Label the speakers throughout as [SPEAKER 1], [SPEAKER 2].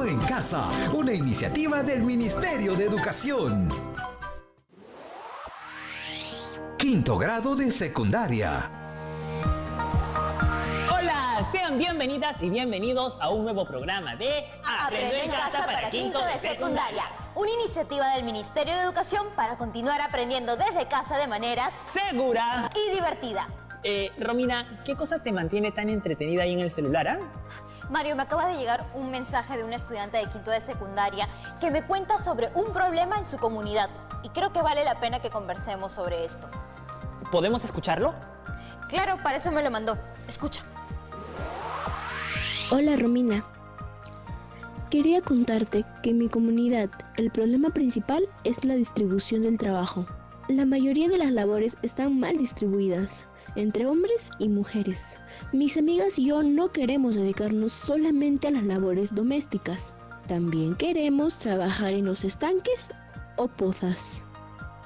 [SPEAKER 1] Aprendiendo en Casa, una iniciativa del Ministerio de Educación. Quinto grado de secundaria.
[SPEAKER 2] Hola, sean bienvenidas y bienvenidos a un nuevo programa de
[SPEAKER 3] Aprende en Casa para quinto de secundaria. Una iniciativa del Ministerio de Educación para continuar aprendiendo desde casa de manera
[SPEAKER 2] segura
[SPEAKER 3] y divertida.
[SPEAKER 2] Romina, ¿qué cosa te mantiene tan entretenida ahí en el celular?
[SPEAKER 3] Mario, me acaba de llegar un mensaje de un estudiante de quinto de secundaria que me cuenta sobre un problema en su comunidad y creo que vale la pena que conversemos sobre esto.
[SPEAKER 2] ¿Podemos escucharlo?
[SPEAKER 3] Claro, para eso me lo mandó. Escucha.
[SPEAKER 4] Hola Romina, quería contarte que en mi comunidad el problema principal es la distribución del trabajo. La mayoría de las labores están mal distribuidas entre hombres y mujeres. Mis amigas y yo no queremos dedicarnos solamente a las labores domésticas. También queremos trabajar en los estanques o pozas.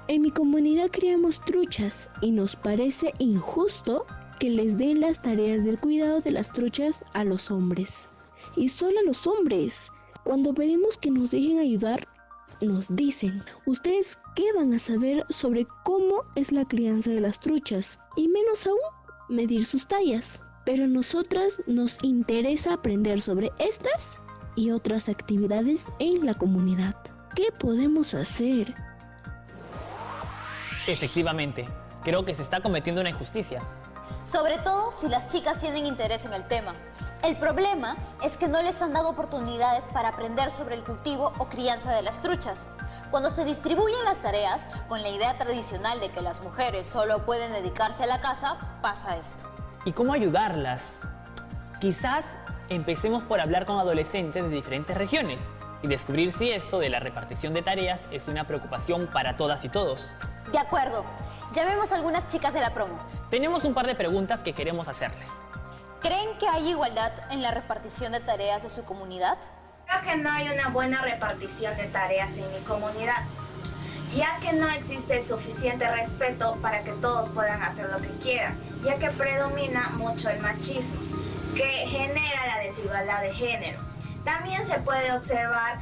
[SPEAKER 4] En mi comunidad criamos truchas y nos parece injusto que les den las tareas del cuidado de las truchas a los hombres. Y solo a los hombres. Cuando pedimos que nos dejen ayudar, nos dicen, ¿ustedes qué van a saber sobre cómo es la crianza de las truchas? Y menos aún, medir sus tallas. Pero a nosotras nos interesa aprender sobre estas y otras actividades en la comunidad. ¿Qué podemos hacer?
[SPEAKER 2] Efectivamente, creo que se está cometiendo una injusticia.
[SPEAKER 3] Sobre todo si las chicas tienen interés en el tema. El problema es que no les han dado oportunidades para aprender sobre el cultivo o crianza de las truchas. Cuando se distribuyen las tareas, con la idea tradicional de que las mujeres solo pueden dedicarse a la casa, pasa esto.
[SPEAKER 2] ¿Y cómo ayudarlas? Quizás empecemos por hablar con adolescentes de diferentes regiones y descubrir si esto de la repartición de tareas es una preocupación para todas y todos.
[SPEAKER 3] De acuerdo. Llamemos a algunas chicas de la promo.
[SPEAKER 2] Tenemos un par de preguntas que queremos hacerles.
[SPEAKER 3] ¿Creen que hay igualdad en la repartición de tareas de su comunidad?
[SPEAKER 5] Creo que no hay una buena repartición de tareas en mi comunidad, ya que no existe suficiente respeto para que todos puedan hacer lo que quieran, ya que predomina mucho el machismo, que genera la desigualdad de género. También se puede observar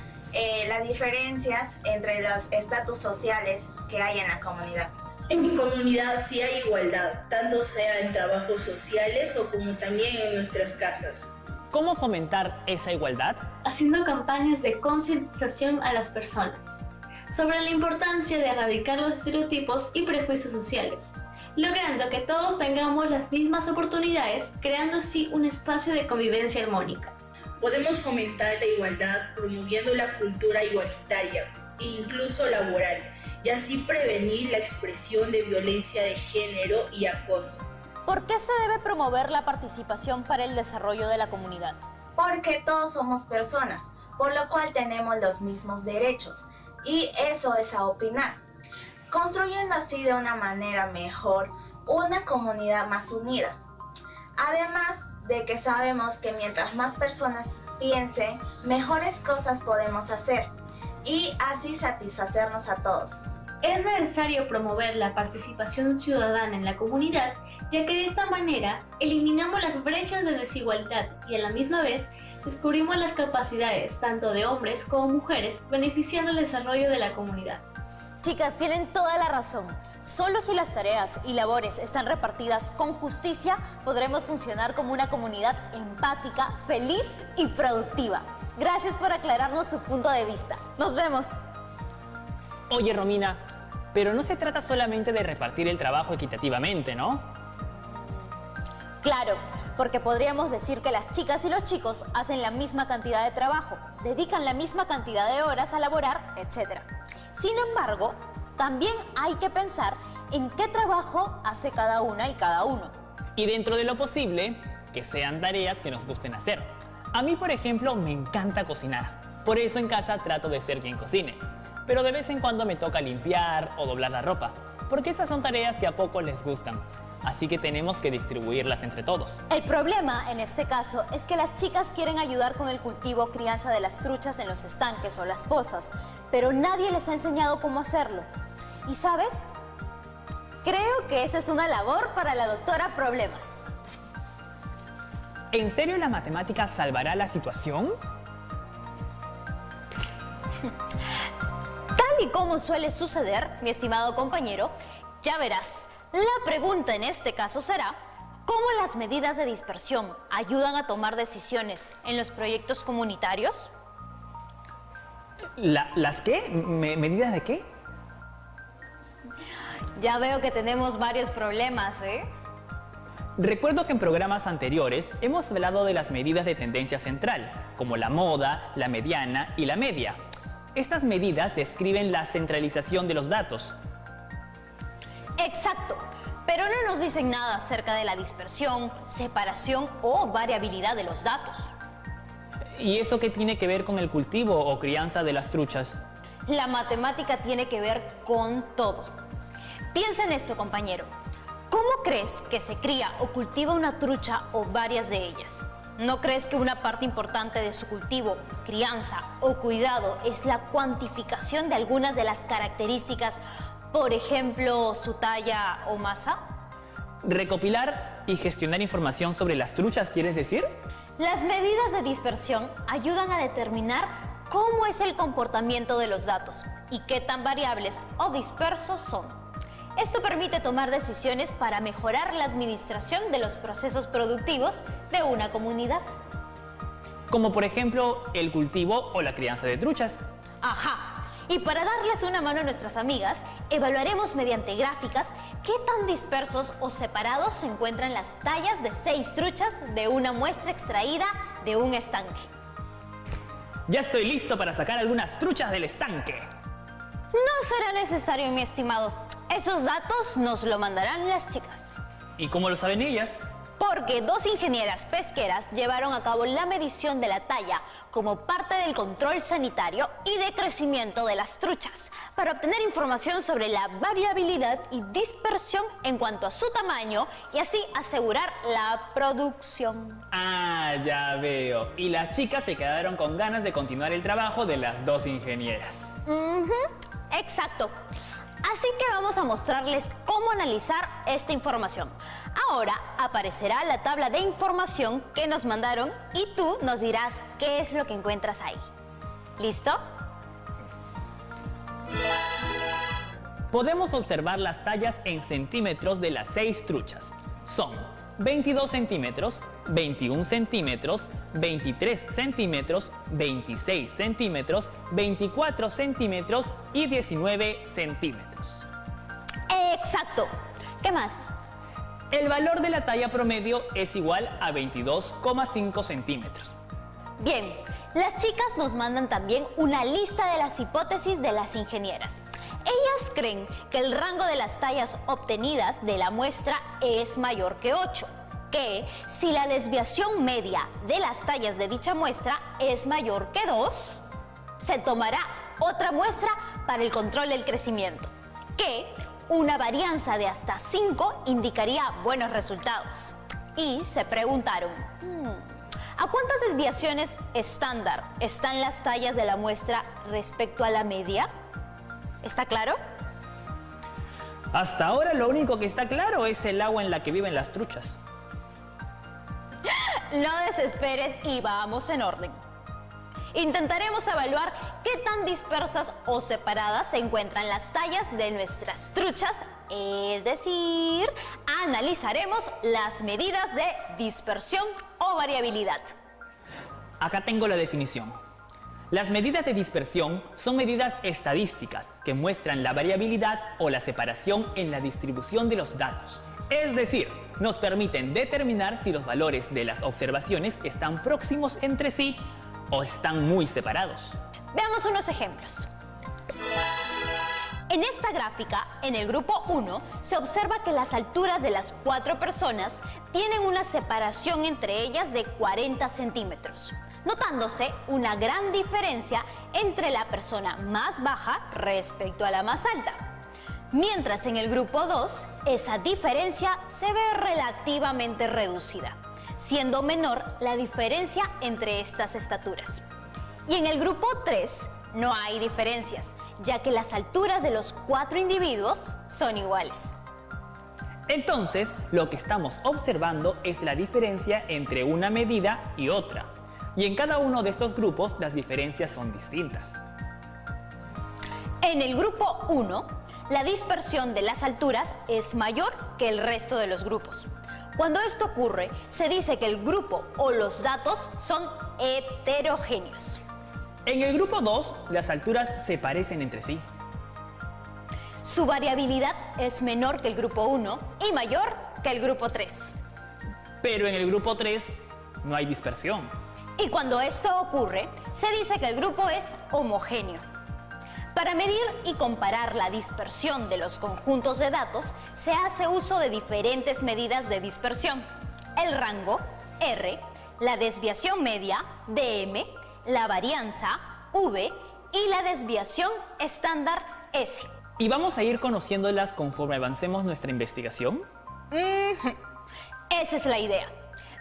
[SPEAKER 5] las diferencias entre los estatus sociales que hay en la comunidad.
[SPEAKER 6] En mi comunidad sí hay igualdad, tanto sea en trabajos sociales o como también en nuestras casas.
[SPEAKER 2] ¿Cómo fomentar esa igualdad?
[SPEAKER 7] Haciendo campañas de concientización a las personas sobre la importancia de erradicar los estereotipos y prejuicios sociales, logrando que todos tengamos las mismas oportunidades, creando así un espacio de convivencia armónica.
[SPEAKER 6] Podemos fomentar la igualdad promoviendo la cultura igualitaria e incluso laboral, y así prevenir la expresión de violencia de género y acoso.
[SPEAKER 3] ¿Por qué se debe promover la participación para el desarrollo de la comunidad?
[SPEAKER 5] Porque todos somos personas, por lo cual tenemos los mismos derechos, y eso es a opinar, construyendo así de una manera mejor una comunidad más unida. Además de que sabemos que mientras más personas piensen, mejores cosas podemos hacer, y así satisfacernos a todos.
[SPEAKER 7] Es necesario promover la participación ciudadana en la comunidad, ya que de esta manera eliminamos las brechas de desigualdad y a la misma vez descubrimos las capacidades tanto de hombres como mujeres, beneficiando el desarrollo de la comunidad.
[SPEAKER 3] Chicas, tienen toda la razón. Solo si las tareas y labores están repartidas con justicia, podremos funcionar como una comunidad empática, feliz y productiva. Gracias por aclararnos su punto de vista. Nos vemos.
[SPEAKER 2] Oye, Romina, pero no se trata solamente de repartir el trabajo equitativamente, ¿no?
[SPEAKER 3] Claro, porque podríamos decir que las chicas y los chicos hacen la misma cantidad de trabajo, dedican la misma cantidad de horas a laborar, etc. Sin embargo, también hay que pensar en qué trabajo hace cada una y cada uno.
[SPEAKER 2] Y dentro de lo posible, que sean tareas que nos gusten hacer. A mí, por ejemplo, me encanta cocinar. Por eso en casa trato de ser quien cocine. Pero de vez en cuando me toca limpiar o doblar la ropa, porque esas son tareas que a pocos les gustan. Así que tenemos que distribuirlas entre todos.
[SPEAKER 3] El problema en este caso es que las chicas quieren ayudar con el cultivo o crianza de las truchas en los estanques o las pozas, pero nadie les ha enseñado cómo hacerlo. ¿Y sabes? Creo que esa es una labor para la doctora Problemas.
[SPEAKER 2] ¿En serio la matemática salvará la situación?
[SPEAKER 3] y como suele suceder, mi estimado compañero, ya verás, la pregunta en este caso será, ¿cómo las medidas de dispersión ayudan a tomar decisiones en los proyectos comunitarios?
[SPEAKER 2] ¿Las qué? ¿Medidas de qué?
[SPEAKER 3] Ya veo que tenemos varios problemas, ¿eh?
[SPEAKER 2] Recuerdo que en programas anteriores hemos hablado de las medidas de tendencia central, como la moda, la mediana y la media. Estas medidas describen la centralización de los datos.
[SPEAKER 3] Exacto, pero no nos dicen nada acerca de la dispersión, separación o variabilidad de los datos.
[SPEAKER 2] ¿Y eso qué tiene que ver con el cultivo o crianza de las truchas?
[SPEAKER 3] La matemática tiene que ver con todo. Piensa en esto, compañero. ¿Cómo crees que se cría o cultiva una trucha o varias de ellas? ¿No crees que una parte importante de su cultivo, crianza o cuidado es la cuantificación de algunas de las características, por ejemplo, su talla o masa?
[SPEAKER 2] ¿Recopilar y gestionar información sobre las truchas, quieres decir?
[SPEAKER 3] Las medidas de dispersión ayudan a determinar cómo es el comportamiento de los datos y qué tan variables o dispersos son. Esto permite tomar decisiones para mejorar la administración de los procesos productivos de una comunidad.
[SPEAKER 2] Como por ejemplo el cultivo o la crianza de truchas.
[SPEAKER 3] Ajá. Y para darles una mano a nuestras amigas, evaluaremos mediante gráficas qué tan dispersos o separados se encuentran las tallas de 6 truchas de una muestra extraída de un estanque.
[SPEAKER 2] Ya estoy listo para sacar algunas truchas del estanque.
[SPEAKER 3] No será necesario, mi estimado. Esos datos nos lo mandarán las chicas.
[SPEAKER 2] ¿Y cómo lo saben ellas?
[SPEAKER 3] Porque 2 ingenieras pesqueras llevaron a cabo la medición de la talla como parte del control sanitario y de crecimiento de las truchas para obtener información sobre la variabilidad y dispersión en cuanto a su tamaño y así asegurar la producción.
[SPEAKER 2] Ah, ya veo. Y las chicas se quedaron con ganas de continuar el trabajo de las 2 ingenieras.
[SPEAKER 3] Exacto. Así que vamos a mostrarles cómo analizar esta información. Ahora aparecerá la tabla de información que nos mandaron y tú nos dirás qué es lo que encuentras ahí. ¿Listo?
[SPEAKER 2] Podemos observar las tallas en centímetros de las 6 truchas. Son 22 centímetros, 21 centímetros, 23 centímetros, 26 centímetros, 24 centímetros y 19 centímetros.
[SPEAKER 3] Exacto. ¿Qué más?
[SPEAKER 2] El valor de la talla promedio es igual a 22,5 centímetros.
[SPEAKER 3] Bien, las chicas nos mandan también una lista de las hipótesis de las ingenieras. Ellas creen que el rango de las tallas obtenidas de la muestra es mayor que 8, que si la desviación media de las tallas de dicha muestra es mayor que 2, se tomará otra muestra para el control del crecimiento, que una varianza de hasta 5 indicaría buenos resultados. Y se preguntaron, ¿a cuántas desviaciones estándar están las tallas de la muestra respecto a la media? ¿Está claro?
[SPEAKER 2] Hasta ahora lo único que está claro es el agua en la que viven las truchas.
[SPEAKER 3] No desesperes y vamos en orden. Intentaremos evaluar qué tan dispersas o separadas se encuentran las tallas de nuestras truchas, es decir, analizaremos las medidas de dispersión o variabilidad.
[SPEAKER 2] Acá tengo la definición. Las medidas de dispersión son medidas estadísticas que muestran la variabilidad o la separación en la distribución de los datos. Es decir, nos permiten determinar si los valores de las observaciones están próximos entre sí o están muy separados.
[SPEAKER 3] Veamos unos ejemplos. En esta gráfica, en el grupo 1, se observa que las alturas de las 4 personas tienen una separación entre ellas de 40 centímetros, notándose una gran diferencia entre la persona más baja respecto a la más alta. Mientras en el grupo 2, esa diferencia se ve relativamente reducida, siendo menor la diferencia entre estas estaturas. Y en el grupo 3 no hay diferencias, ya que las alturas de los 4 individuos son iguales.
[SPEAKER 2] Entonces, lo que estamos observando es la diferencia entre una medida y otra. Y en cada uno de estos grupos las diferencias son distintas.
[SPEAKER 3] En el grupo 1, la dispersión de las alturas es mayor que el resto de los grupos. Cuando esto ocurre, se dice que el grupo o los datos son heterogéneos.
[SPEAKER 2] En el grupo 2, las alturas se parecen entre sí.
[SPEAKER 3] Su variabilidad es menor que el grupo 1 y mayor que el grupo 3.
[SPEAKER 2] Pero en el grupo 3 no hay dispersión.
[SPEAKER 3] Y cuando esto ocurre, se dice que el grupo es homogéneo. Para medir y comparar la dispersión de los conjuntos de datos, se hace uso de diferentes medidas de dispersión. El rango, R, la desviación media, DM, la varianza, V, y la desviación estándar, S.
[SPEAKER 2] ¿Y vamos a ir conociéndolas conforme avancemos nuestra investigación?
[SPEAKER 3] Esa es la idea.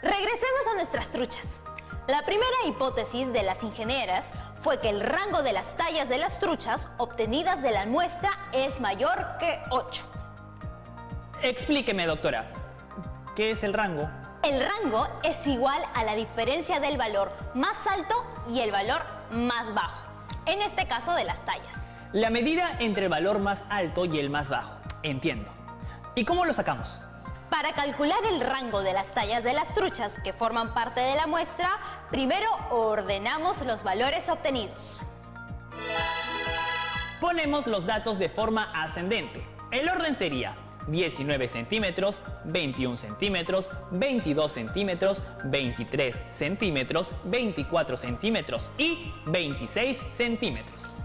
[SPEAKER 3] Regresemos a nuestras truchas. La primera hipótesis de las ingenieras fue que el rango de las tallas de las truchas obtenidas de la muestra es mayor que 8.
[SPEAKER 2] Explíqueme, doctora, ¿qué es el rango?
[SPEAKER 3] El rango es igual a la diferencia del valor más alto y el valor más bajo, en este caso de las tallas.
[SPEAKER 2] La medida entre el valor más alto y el más bajo. Entiendo. ¿Y cómo lo sacamos?
[SPEAKER 3] Para calcular el rango de las tallas de las truchas que forman parte de la muestra, primero ordenamos los valores obtenidos.
[SPEAKER 2] Ponemos los datos de forma ascendente. El orden sería 19 centímetros, 21 centímetros, 22 centímetros, 23 centímetros, 24 centímetros y 26 centímetros.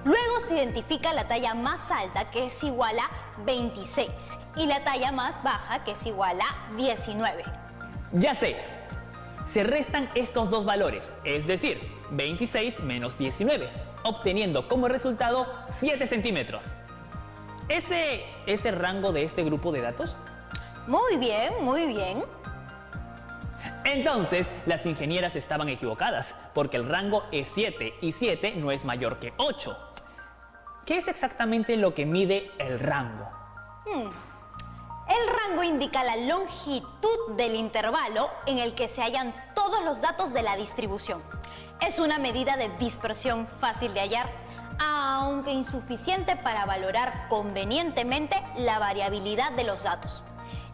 [SPEAKER 3] Luego se identifica la talla más alta, que es igual a 26, y la talla más baja, que es igual a 19.
[SPEAKER 2] Ya sé. Se restan estos dos valores, es decir, 26 menos 19, obteniendo como resultado 7 centímetros. ¿Ese es el rango de este grupo de datos?
[SPEAKER 3] Muy bien, muy bien.
[SPEAKER 2] Entonces, las ingenieras estaban equivocadas, porque el rango es 7 y 7 no es mayor que 8. ¿Qué es exactamente lo que mide el rango?
[SPEAKER 3] El rango indica la longitud del intervalo en el que se hallan todos los datos de la distribución. Es una medida de dispersión fácil de hallar, aunque insuficiente para valorar convenientemente la variabilidad de los datos,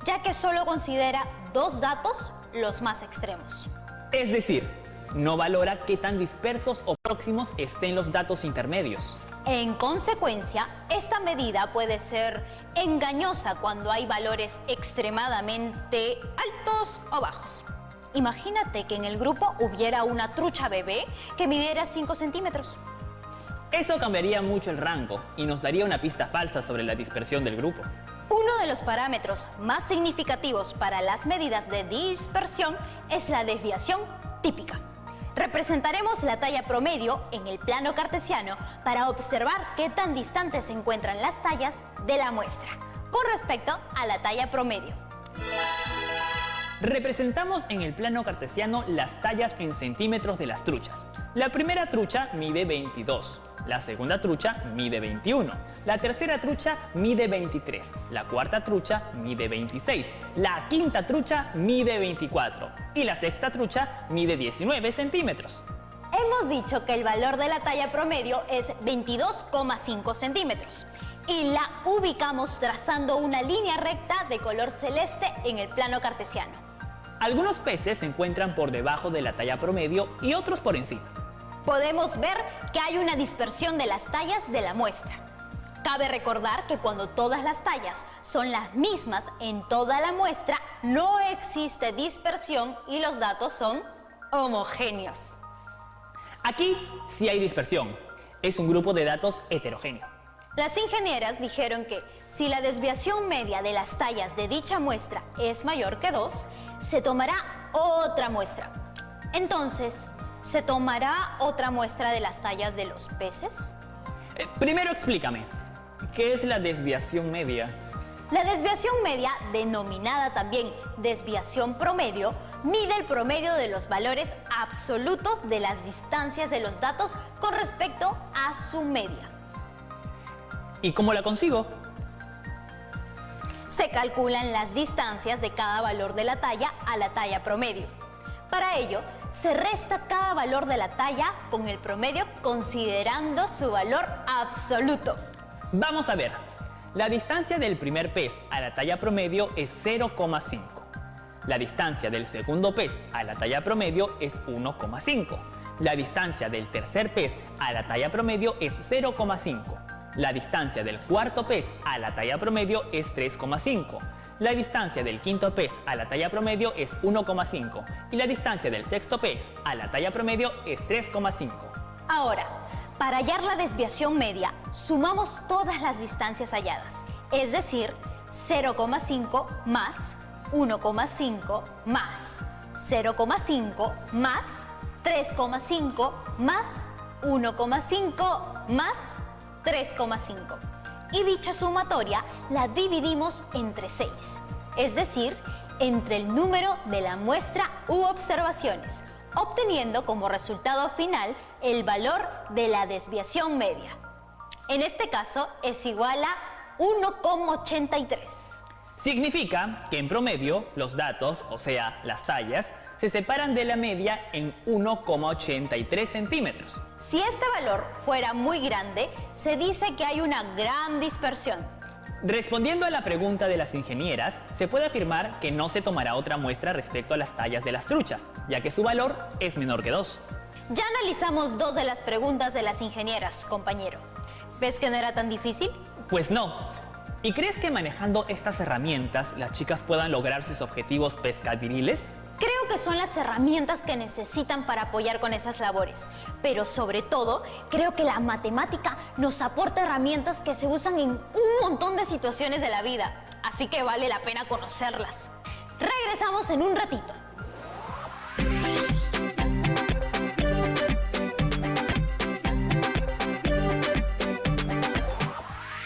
[SPEAKER 3] ya que solo considera dos datos, los más extremos.
[SPEAKER 2] Es decir, no valora qué tan dispersos o próximos estén los datos intermedios.
[SPEAKER 3] En consecuencia, esta medida puede ser engañosa cuando hay valores extremadamente altos o bajos. Imagínate que en el grupo hubiera una trucha bebé que midiera 5 centímetros.
[SPEAKER 2] Eso cambiaría mucho el rango y nos daría una pista falsa sobre la dispersión del grupo.
[SPEAKER 3] Uno de los parámetros más significativos para las medidas de dispersión es la desviación típica. Representaremos la talla promedio en el plano cartesiano para observar qué tan distantes se encuentran las tallas de la muestra con respecto a la talla promedio.
[SPEAKER 2] Representamos en el plano cartesiano las tallas en centímetros de las truchas. La primera trucha mide 22, la segunda trucha mide 21, la tercera trucha mide 23, la cuarta trucha mide 26, la quinta trucha mide 24 y la sexta trucha mide 19 centímetros.
[SPEAKER 3] Hemos dicho que el valor de la talla promedio es 22,5 centímetros y la ubicamos trazando una línea recta de color celeste en el plano cartesiano.
[SPEAKER 2] Algunos peces se encuentran por debajo de la talla promedio y otros por encima.
[SPEAKER 3] Podemos ver que hay una dispersión de las tallas de la muestra. Cabe recordar que cuando todas las tallas son las mismas en toda la muestra, no existe dispersión y los datos son homogéneos.
[SPEAKER 2] Aquí sí hay dispersión. Es un grupo de datos heterogéneo.
[SPEAKER 3] Las ingenieras dijeron que si la desviación media de las tallas de dicha muestra es mayor que 2, se tomará otra muestra. Entonces, ¿se tomará otra muestra de las tallas de los peces?
[SPEAKER 2] Primero explícame, ¿qué es la desviación media?
[SPEAKER 3] La desviación media, denominada también desviación promedio, mide el promedio de los valores absolutos de las distancias de los datos con respecto a su media.
[SPEAKER 2] ¿Y cómo la consigo?
[SPEAKER 3] Se calculan las distancias de cada valor de la talla a la talla promedio. Para ello, se resta cada valor de la talla con el promedio considerando su valor absoluto.
[SPEAKER 2] Vamos a ver. La distancia del primer pez a la talla promedio es 0,5. La distancia del segundo pez a la talla promedio es 1,5. La distancia del tercer pez a la talla promedio es 0,5. La distancia del cuarto pez a la talla promedio es 3,5. La distancia del quinto pez a la talla promedio es 1,5. Y la distancia del sexto pez a la talla promedio es 3,5.
[SPEAKER 3] Ahora, para hallar la desviación media, sumamos todas las distancias halladas, es decir, 0,5 más 1,5 más 0,5 más 3,5 más 1,5 más 3,5. Y dicha sumatoria la dividimos entre 6, es decir, entre el número de la muestra u observaciones, obteniendo como resultado final el valor de la desviación media. En este caso es igual a 1,83.
[SPEAKER 2] Significa que en promedio los datos, o sea, las tallas, se separan de la media en 1,83 centímetros.
[SPEAKER 3] Si este valor fuera muy grande, se dice que hay una gran dispersión.
[SPEAKER 2] Respondiendo a la pregunta de las ingenieras, se puede afirmar que no se tomará otra muestra respecto a las tallas de las truchas, ya que su valor es menor que 2.
[SPEAKER 3] Ya analizamos 2 de las preguntas de las ingenieras, compañero. ¿Ves que no era tan difícil?
[SPEAKER 2] Pues no. ¿Y crees que manejando estas herramientas las chicas puedan lograr sus objetivos pescadiriles?
[SPEAKER 3] Creo que son las herramientas que necesitan para apoyar con esas labores, pero sobre todo, creo que la matemática nos aporta herramientas que se usan en un montón de situaciones de la vida, así que vale la pena conocerlas. Regresamos en un ratito.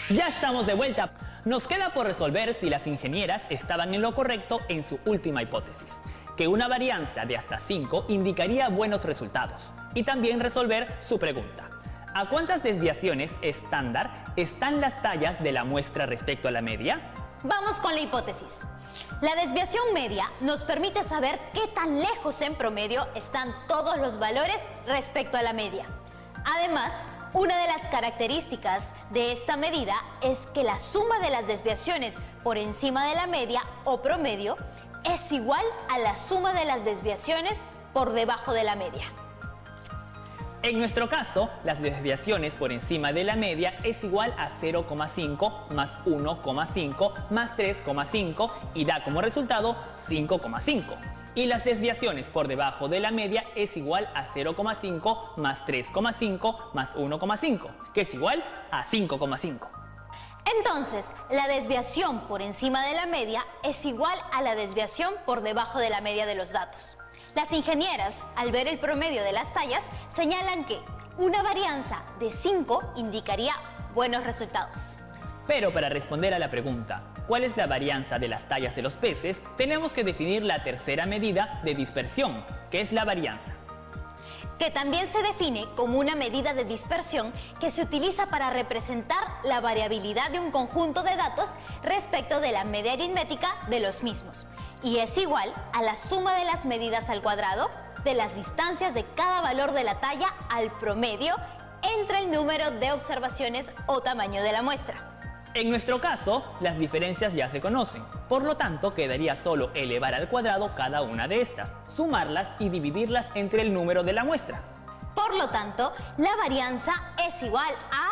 [SPEAKER 2] Ya estamos de vuelta. Nos queda por resolver si las ingenieras estaban en lo correcto en su última hipótesis, que una varianza de hasta 5 indicaría buenos resultados. Y también resolver su pregunta: ¿a cuántas desviaciones estándar están las tallas de la muestra respecto a la media?
[SPEAKER 3] Vamos con la hipótesis. La desviación media nos permite saber qué tan lejos en promedio están todos los valores respecto a la media. Además, una de las características de esta medida es que la suma de las desviaciones por encima de la media o promedio es igual a la suma de las desviaciones por debajo de la media.
[SPEAKER 2] En nuestro caso, las desviaciones por encima de la media es igual a 0,5 más 1,5 más 3,5 y da como resultado 5,5. Y las desviaciones por debajo de la media es igual a 0,5 más 3,5 más 1,5, que es igual a 5,5.
[SPEAKER 3] Entonces, la desviación por encima de la media es igual a la desviación por debajo de la media de los datos. Las ingenieras, al ver el promedio de las tallas, señalan que una varianza de 5 indicaría buenos resultados.
[SPEAKER 2] Pero para responder a la pregunta, ¿cuál es la varianza de las tallas de los peces?, tenemos que definir la tercera medida de dispersión, que es la varianza,
[SPEAKER 3] que también se define como una medida de dispersión que se utiliza para representar la variabilidad de un conjunto de datos respecto de la media aritmética de los mismos, y es igual a la suma de las medidas al cuadrado de las distancias de cada valor de la talla al promedio entre el número de observaciones o tamaño de la muestra.
[SPEAKER 2] En nuestro caso, las diferencias ya se conocen, por lo tanto quedaría solo elevar al cuadrado cada una de estas, sumarlas y dividirlas entre el número de la muestra.
[SPEAKER 3] Por lo tanto, la varianza es igual a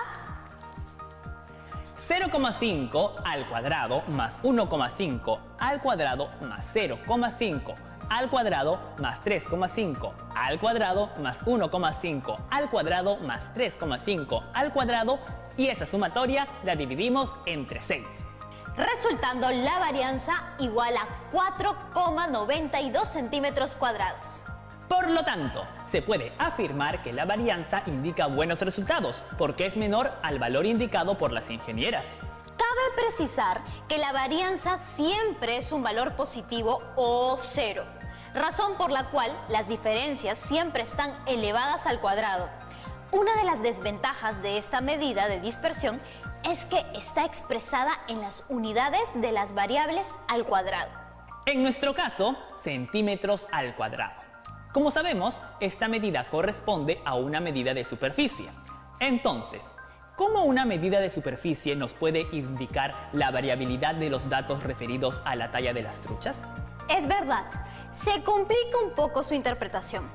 [SPEAKER 2] 0,5 al cuadrado más 1,5 al cuadrado más 0,5 al cuadrado más 3,5 al cuadrado más 1,5 al cuadrado más 3,5 al cuadrado, y esa sumatoria la dividimos entre 6.
[SPEAKER 3] Resultando la varianza igual a 4,92 centímetros cuadrados.
[SPEAKER 2] Por lo tanto, se puede afirmar que la varianza indica buenos resultados, porque es menor al valor indicado por las ingenieras.
[SPEAKER 3] Cabe precisar que la varianza siempre es un valor positivo o cero, razón por la cual las diferencias siempre están elevadas al cuadrado. Una de las desventajas de esta medida de dispersión es que está expresada en las unidades de las variables al cuadrado.
[SPEAKER 2] En nuestro caso, centímetros al cuadrado. Como sabemos, esta medida corresponde a una medida de superficie. Entonces, ¿cómo una medida de superficie nos puede indicar la variabilidad de los datos referidos a la talla de las truchas?
[SPEAKER 3] Es verdad, se complica un poco su interpretación.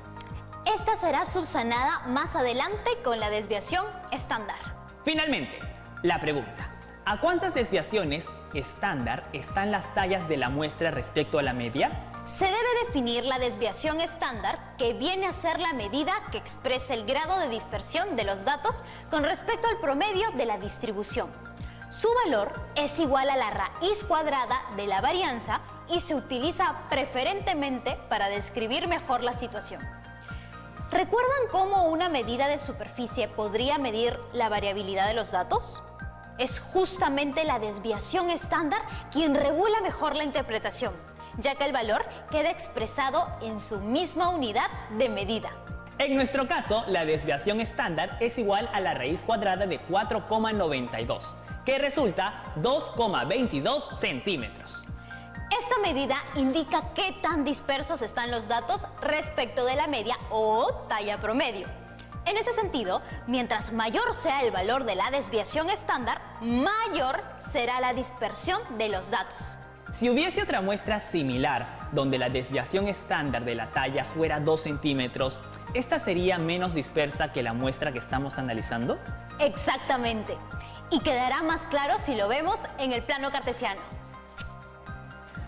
[SPEAKER 3] Esta será subsanada más adelante con la desviación estándar.
[SPEAKER 2] Finalmente, la pregunta: ¿a cuántas desviaciones estándar están las tallas de la muestra respecto a la media?
[SPEAKER 3] Se debe definir la desviación estándar, que viene a ser la medida que expresa el grado de dispersión de los datos con respecto al promedio de la distribución. Su valor es igual a la raíz cuadrada de la varianza y se utiliza preferentemente para describir mejor la situación. ¿Recuerdan cómo una medida de superficie podría medir la variabilidad de los datos? Es justamente la desviación estándar quien regula mejor la interpretación, ya que el valor queda expresado en su misma unidad de medida.
[SPEAKER 2] En nuestro caso, la desviación estándar es igual a la raíz cuadrada de 4,92, que resulta 2,22 centímetros.
[SPEAKER 3] Esta medida indica qué tan dispersos están los datos respecto de la media o talla promedio. En ese sentido, mientras mayor sea el valor de la desviación estándar, mayor será la dispersión de los datos.
[SPEAKER 2] Si hubiese otra muestra similar, donde la desviación estándar de la talla fuera 2 centímetros, ¿esta sería menos dispersa que la muestra que estamos analizando?
[SPEAKER 3] Exactamente. Y quedará más claro si lo vemos en el plano cartesiano.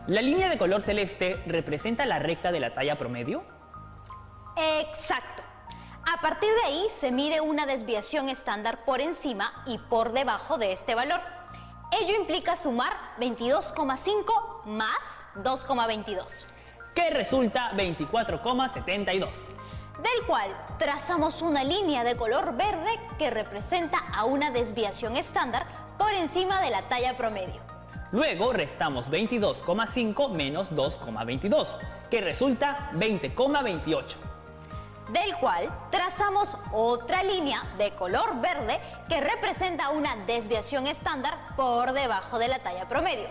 [SPEAKER 2] ¿La línea de color celeste representa la recta de la talla promedio?
[SPEAKER 3] Exacto. A partir de ahí se mide una desviación estándar por encima y por debajo de este valor. Ello implica sumar 22,5 más 2,22.
[SPEAKER 2] Que resulta 24,72.
[SPEAKER 3] Del cual trazamos una línea de color verde que representa a una desviación estándar por encima de la talla promedio.
[SPEAKER 2] Luego restamos 22,5 menos 2,22, que resulta 20,28.
[SPEAKER 3] Del cual trazamos otra línea de color verde que representa una desviación estándar por debajo de la talla promedio.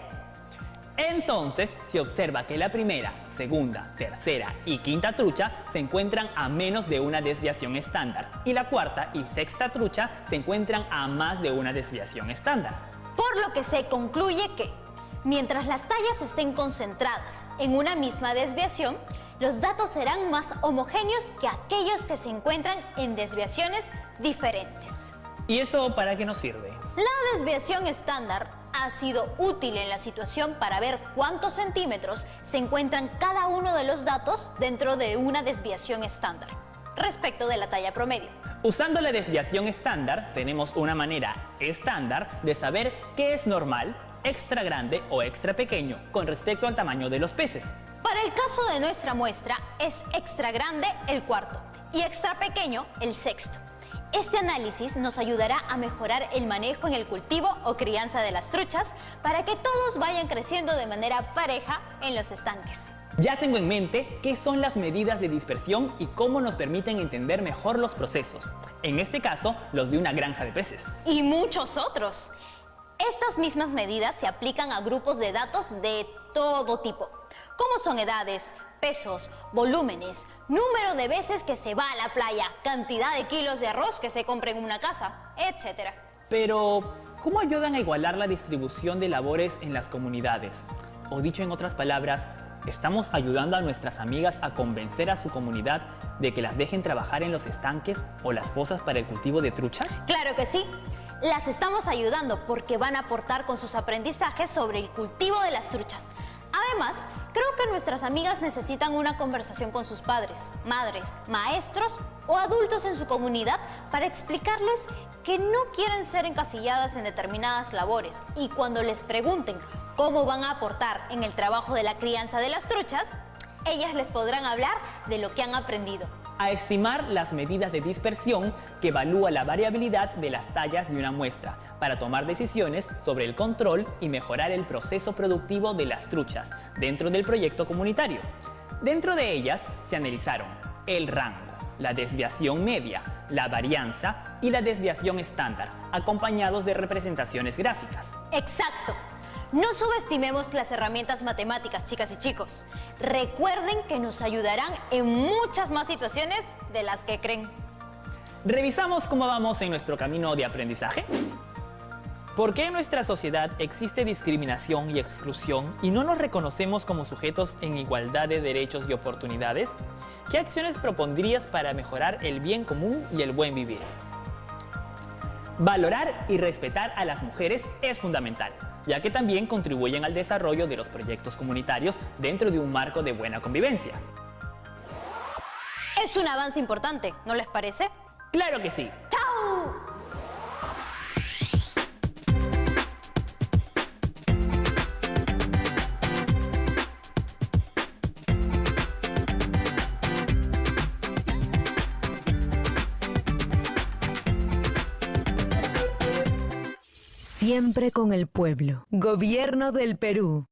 [SPEAKER 2] Entonces, se observa que la primera, segunda, tercera y quinta trucha se encuentran a menos de una desviación estándar y la cuarta y sexta trucha se encuentran a más de una desviación estándar.
[SPEAKER 3] Por lo que se concluye que, mientras las tallas estén concentradas en una misma desviación, los datos serán más homogéneos que aquellos que se encuentran en desviaciones diferentes.
[SPEAKER 2] ¿Y eso para qué nos sirve?
[SPEAKER 3] La desviación estándar ha sido útil en la situación para ver cuántos centímetros se encuentran cada uno de los datos dentro de una desviación estándar, respecto de la talla promedio.
[SPEAKER 2] Usando la desviación estándar, tenemos una manera estándar de saber qué es normal, extra grande o extra pequeño con respecto al tamaño de los peces.
[SPEAKER 3] Para el caso de nuestra muestra, es extra grande el cuarto y extra pequeño el sexto. Este análisis nos ayudará a mejorar el manejo en el cultivo o crianza de las truchas para que todos vayan creciendo de manera pareja en los estanques.
[SPEAKER 2] Ya tengo en mente qué son las medidas de dispersión y cómo nos permiten entender mejor los procesos. En este caso, los de una granja de peces.
[SPEAKER 3] Y muchos otros. Estas mismas medidas se aplican a grupos de datos de todo tipo, como son edades, pesos, volúmenes, número de veces que se va a la playa, cantidad de kilos de arroz que se compra en una casa, etc.
[SPEAKER 2] Pero, ¿cómo ayudan a igualar la distribución de labores en las comunidades? O dicho en otras palabras, ¿estamos ayudando a nuestras amigas a convencer a su comunidad de que las dejen trabajar en los estanques o las pozas para el cultivo de truchas?
[SPEAKER 3] Claro que sí. Las estamos ayudando porque van a aportar con sus aprendizajes sobre el cultivo de las truchas. Además, creo que nuestras amigas necesitan una conversación con sus padres, madres, maestros o adultos en su comunidad para explicarles que no quieren ser encasilladas en determinadas labores y cuando les pregunten cómo van a aportar en el trabajo de la crianza de las truchas, ellas les podrán hablar de lo que han aprendido.
[SPEAKER 2] A estimar las medidas de dispersión que evalúa la variabilidad de las tallas de una muestra para tomar decisiones sobre el control y mejorar el proceso productivo de las truchas dentro del proyecto comunitario. Dentro de ellas se analizaron el rango, la desviación media, la varianza y la desviación estándar, acompañados de representaciones gráficas.
[SPEAKER 3] Exacto. No subestimemos las herramientas matemáticas, chicas y chicos. Recuerden que nos ayudarán en muchas más situaciones de las que creen.
[SPEAKER 2] ¿Revisamos cómo vamos en nuestro camino de aprendizaje? ¿Por qué en nuestra sociedad existe discriminación y exclusión y no nos reconocemos como sujetos en igualdad de derechos y oportunidades? ¿Qué acciones propondrías para mejorar el bien común y el buen vivir? Valorar y respetar a las mujeres es fundamental, ya que también contribuyen al desarrollo de los proyectos comunitarios dentro de un marco de buena convivencia.
[SPEAKER 3] Es un avance importante, ¿no les parece?
[SPEAKER 2] ¡Claro que sí!
[SPEAKER 3] ¡Chao!
[SPEAKER 8] Siempre con el pueblo. Gobierno del Perú.